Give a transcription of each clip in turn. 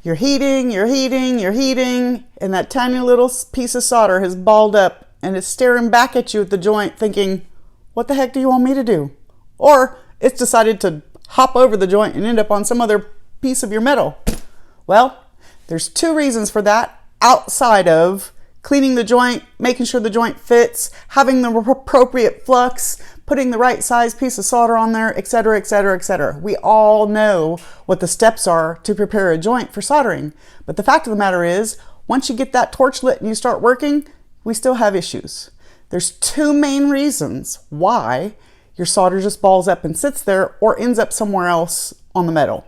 You're heating, you're heating, you're heating, and that tiny little piece of solder has balled up and it's staring back at you at the joint thinking, what the heck do you want me to do? Or it's decided to hop over the joint and end up on some other piece of your metal. Well, there's two reasons for that outside of cleaning the joint, making sure the joint fits, having the appropriate flux, putting the right size piece of solder on there, etc., etc., etc. We all know what the steps are to prepare a joint for soldering. But the fact of the matter is, once you get that torch lit and you start working, we still have issues. There's two main reasons why your solder just balls up and sits there or ends up somewhere else on the metal.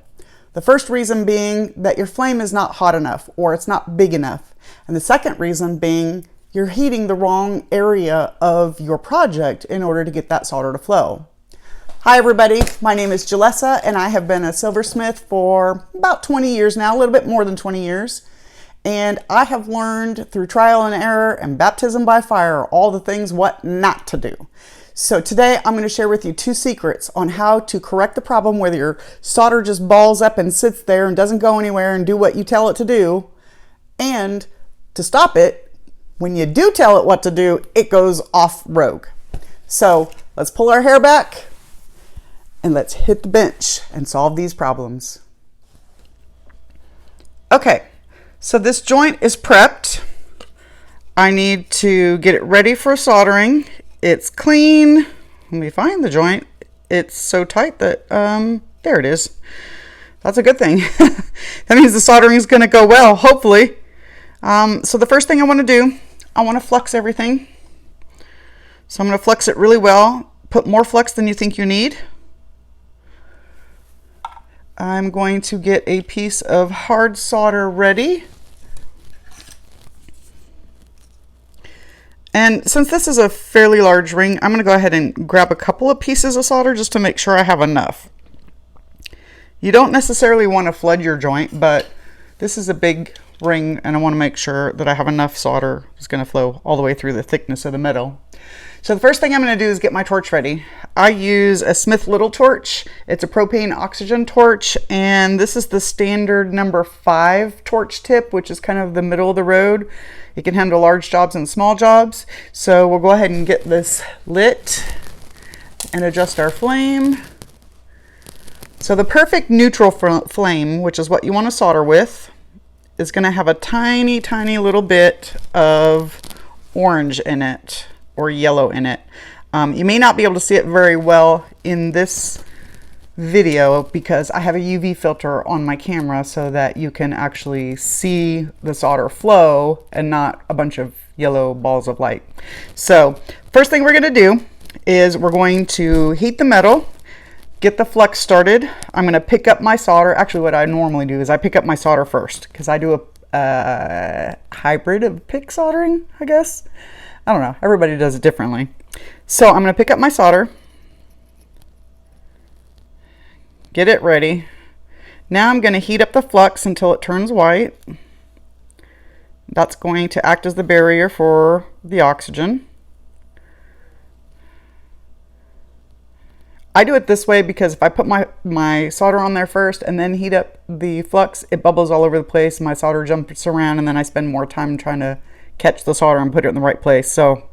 The first reason being that your flame is not hot enough or it's not big enough. And the second reason being you're heating the wrong area of your project in order to get that solder to flow. Hi everybody, my name is Jalessa and I have been a silversmith for about 20 years now, a little bit more than 20 years. And I have learned through trial and error and baptism by fire all the things what not to do. So today I'm going to share with you two secrets on how to correct the problem whether your solder just balls up and sits there and doesn't go anywhere and do what you tell it to do, and to stop it, when you do tell it what to do, it goes off rogue. So let's pull our hair back and let's hit the bench and solve these problems. Okay, so this joint is prepped. I need to get it ready for soldering. It's clean. Let me find the joint. It's so tight that, there it is. That's a good thing. That means the soldering is going to go well, hopefully. So the first thing I want to do, I want to flux everything. So I'm going to flux it really well. Put more flux than you think you need. I'm going to get a piece of hard solder ready. And since this is a fairly large ring, I'm going to go ahead and grab a couple of pieces of solder just to make sure I have enough. You don't necessarily want to flood your joint, but this is a big ring and I want to make sure that I have enough solder that's going to flow all the way through the thickness of the metal. So the first thing I'm going to do is get my torch ready. I use a Smith little torch. It's a propane oxygen torch, and this is the standard number 5 torch tip, which is kind of the middle of the road. It can handle large jobs and small jobs. So we'll go ahead and get this lit and adjust our flame. So the perfect neutral flame, which is what you want to solder with, is going to have a tiny, tiny little bit of orange in it or yellow in it. You may not be able to see it very well in this video because I have a UV filter on my camera so that you can actually see the solder flow and not a bunch of yellow balls of light. So first thing we're going to do is we're going to heat the metal, get the flux started. I'm going to pick up my solder. Actually, what I normally do is I pick up my solder first because I do a hybrid of pick soldering, I guess. I don't know. Everybody does it differently. So I'm going to pick up my solder, get it ready. Now I'm going to heat up the flux until it turns white. That's going to act as the barrier for the oxygen. I do it this way because if I put my solder on there first and then heat up the flux, it bubbles all over the place. My solder jumps around and then I spend more time trying to catch the solder and put it in the right place. So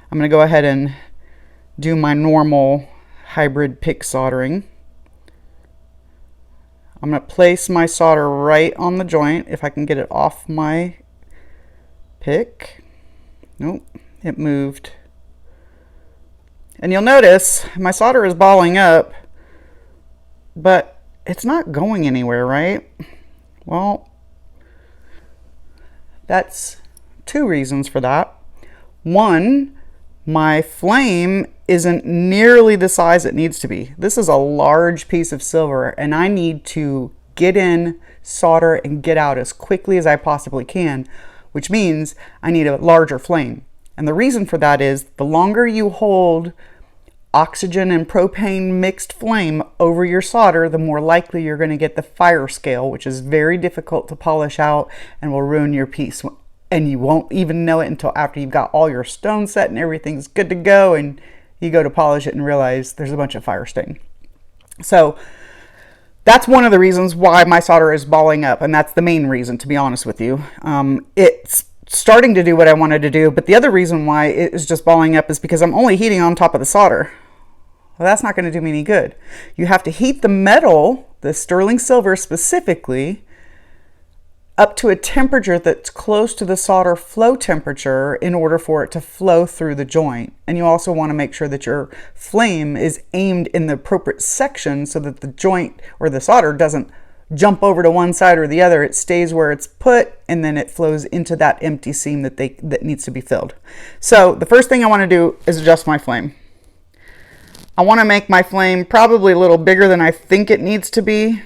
I'm going to go ahead and do my normal hybrid pick soldering. I'm going to place my solder right on the joint if I can get it off my pick. Nope, it moved. And you'll notice my solder is balling up, but it's not going anywhere, right? Well, that's two reasons for that. One, my flame isn't nearly the size it needs to be. This is a large piece of silver and I need to get in, solder, and get out as quickly as I possibly can, which means I need a larger flame. And the reason for that is the longer you hold oxygen and propane mixed flame over your solder, the more likely you're going to get the fire scale, which is very difficult to polish out and will ruin your piece. And you won't even know it until after you've got all your stones set and everything's good to go and you go to polish it and realize there's a bunch of fire stain. So that's one of the reasons why my solder is balling up, and that's the main reason, to be honest with you. It's starting to do what I wanted to do, but the other reason why it is just balling up is because I'm only heating on top of the solder. Well, that's not going to do me any good. You have to heat the metal, the sterling silver specifically, up to a temperature that's close to the solder flow temperature in order for it to flow through the joint. And you also want to make sure that your flame is aimed in the appropriate section so that the joint or the solder doesn't jump over to one side or the other. It stays where it's put, and then it flows into that empty seam that needs to be filled. So the first thing I want to do is adjust my flame. I want to make my flame probably a little bigger than I think it needs to be,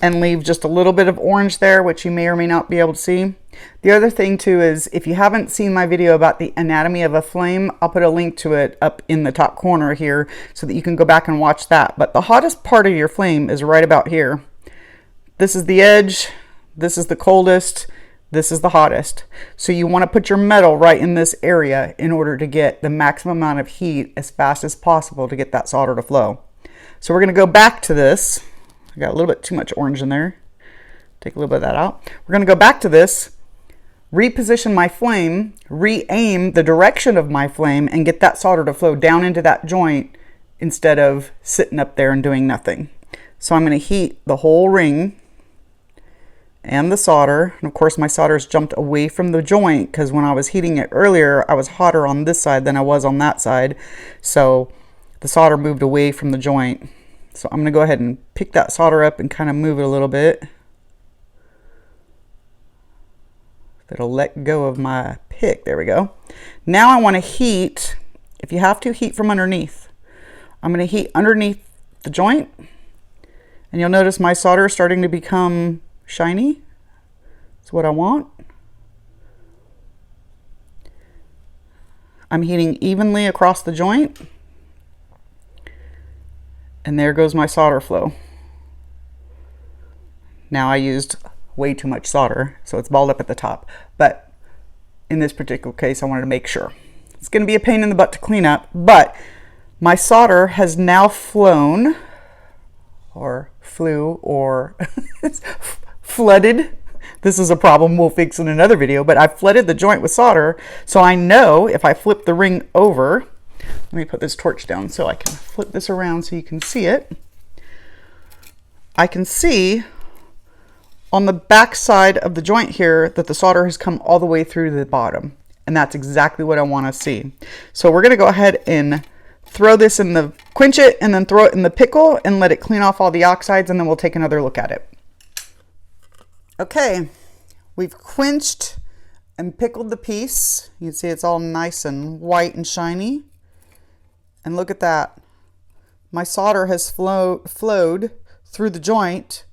and leave just a little bit of orange there, which you may or may not be able to see. The other thing too is, if you haven't seen my video about the anatomy of a flame, I'll put a link to it up in the top corner here so that you can go back and watch that. But the hottest part of your flame is right about here. This is the edge, this is the coldest, this is the hottest. So you want to put your metal right in this area in order to get the maximum amount of heat as fast as possible to get that solder to flow. So we're going to go back to this. I got a little bit too much orange in there. Take a little bit of that out. We're going to go back to this, reposition my flame, re-aim the direction of my flame, and get that solder to flow down into that joint instead of sitting up there and doing nothing. So I'm going to heat the whole ring and the solder. And of course my solder's jumped away from the joint because when I was heating it earlier, I was hotter on this side than I was on that side. So the solder moved away from the joint. So I'm going to go ahead and pick that solder up and kind of move it a little bit. It'll let go of my pick. There we go. Now I want to heat, if you have to, heat from underneath. I'm going to heat underneath the joint. And you'll notice my solder is starting to become shiny. That's what I want. I'm heating evenly across the joint. And there goes my solder flow. Now I used way too much solder, so it's balled up at the top. But in this particular case, I wanted to make sure. It's going to be a pain in the butt to clean up, but my solder has now flown, or flew, or flooded. This is a problem we'll fix in another video, but I've flooded the joint with solder, so I know if I flip the ring over, let me put this torch down so I can flip this around so you can see it. I can see on the back side of the joint here that the solder has come all the way through to the bottom. And that's exactly what I want to see. So we're going to go ahead and throw this in the, quench it, and then throw it in the pickle and let it clean off all the oxides, and then we'll take another look at it. Okay, we've quenched and pickled the piece. You can see it's all nice and white and shiny. And look at that. My solder has flowed through the joint,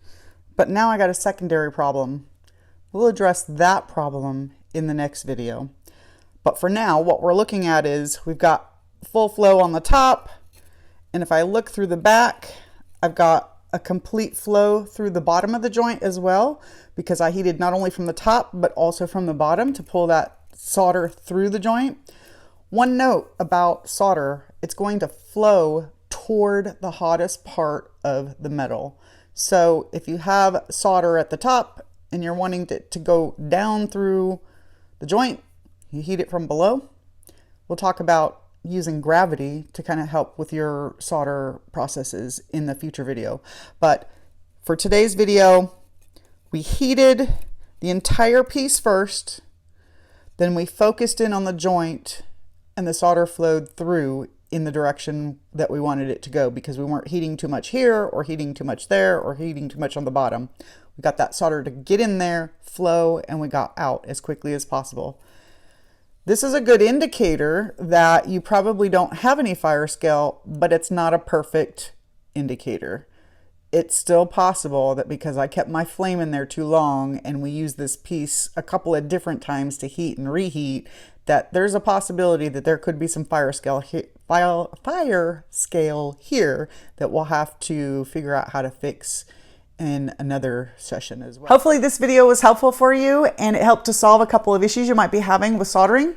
but now I got a secondary problem. We'll address that problem in the next video. But for now, what we're looking at is we've got full flow on the top, and if I look through the back, I've got a complete flow through the bottom of the joint as well, because I heated not only from the top, but also from the bottom to pull that solder through the joint. One note about solder, it's going to flow toward the hottest part of the metal. So if you have solder at the top and you're wanting it to go down through the joint, you heat it from below. We'll talk about using gravity to kind of help with your solder processes in the future video. But for today's video, we heated the entire piece first, then we focused in on the joint, and the solder flowed through in the direction that we wanted it to go, because we weren't heating too much here or heating too much there or heating too much on the bottom. We got that solder to get in there, flow, and we got out as quickly as possible. This is a good indicator that you probably don't have any fire scale, but it's not a perfect indicator. It's still possible that because I kept my flame in there too long and we used this piece a couple of different times to heat and reheat, that there's a possibility that there could be some fire scale here that we'll have to figure out how to fix in another session as well. Hopefully this video was helpful for you and it helped to solve a couple of issues you might be having with soldering.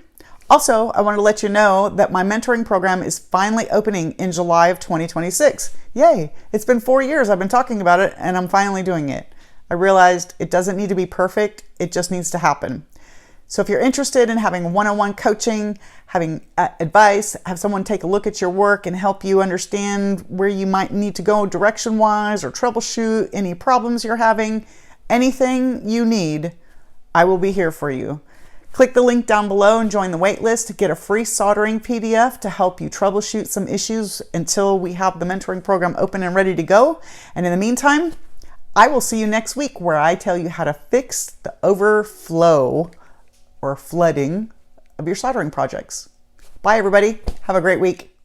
Also, I want to let you know that my mentoring program is finally opening in July of 2026. Yay! It's been 4 years I've been talking about it, and I'm finally doing it. I realized it doesn't need to be perfect, it just needs to happen. So if you're interested in having one-on-one coaching, having advice, have someone take a look at your work and help you understand where you might need to go direction-wise or troubleshoot any problems you're having, anything you need, I will be here for you. Click the link down below and join the waitlist to get a free soldering PDF to help you troubleshoot some issues until we have the mentoring program open and ready to go. And in the meantime, I will see you next week where I tell you how to fix the overflow or flooding of your soldering projects. Bye everybody. Have a great week.